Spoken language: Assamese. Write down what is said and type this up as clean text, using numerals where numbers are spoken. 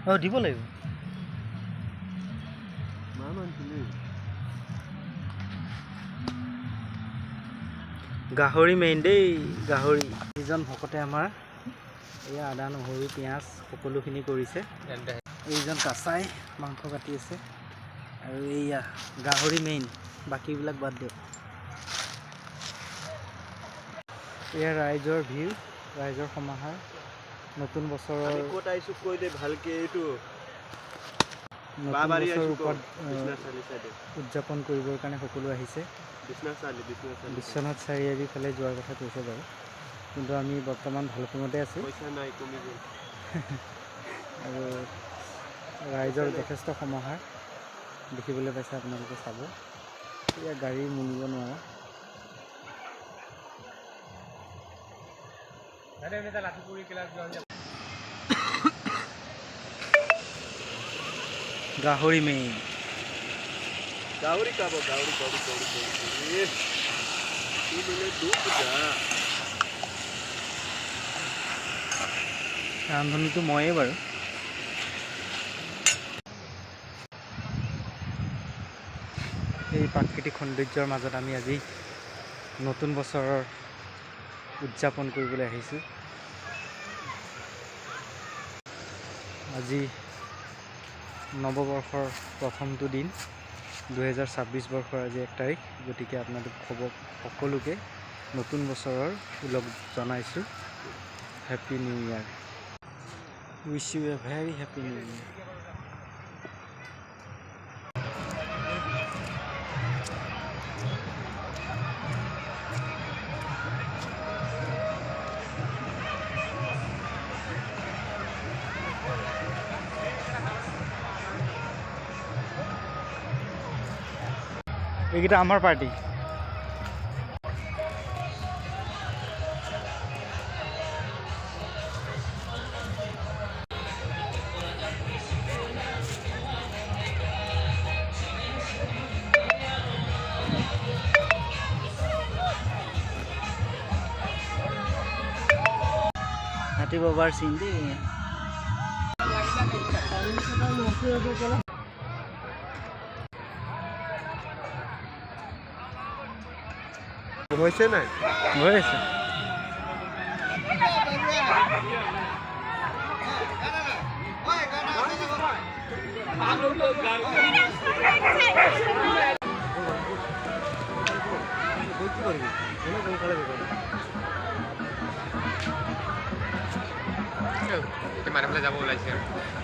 অঁ দিব লাগিব গাহৰি মেইন দেই গাহৰি যিজন ভকতে আমাৰ এয়া আদা নহৰু পিঁয়াজ সকলোখিনি কৰিছে এইজন কাচাই মাংস কাটি আছে আৰু এইয়া গাহৰি মেইন বাকীবিলাক বাদ দিয়ক এয়া ৰাইজৰ ভিৰ ৰাইজৰ সমাহাৰ নতুন বছৰৰ ক'ত আহিছোঁ কৈ দে ভালকে এইটো উদযাপন কৰিবৰ কাৰণে সকলো আহিছে বিশ্বনাথ চাৰিআলি ফালে যোৱাৰ কথা কৈছে বাৰু কিন্তু আমি বৰ্তমান ভালুকপুঙতে আছোঁ আৰু ৰাইজৰ যথেষ্ট সমাহাৰ দেখিবলৈ পাইছে আপোনালোকে চাব এয়া গাড়ী মুনিব নোৱাৰা গাহৰি মেইন ৰান্ধনীটো ময়েই বাৰু এই প্ৰাকৃতিক সৌন্দৰ্যৰ মাজত আমি আজি নতুন বছৰৰ উদযাপন কৰিবলৈ আহিছোঁ আজি নৱবৰ্ষৰ প্ৰথমটো দিন 2026 বৰ্ষৰ আজি 1 তাৰিখ গতিকে আপোনালোক সকলোকে নতুন বছৰৰ ওলগ জনাইছোঁ happy new year wish you a very happy new year এইকেইটা আমাৰ পাৰ্টি হাতী বাবাৰ চিন দেই হৈছে নাই হৈ আছে মাৰিবলৈ যাব ওলাইছে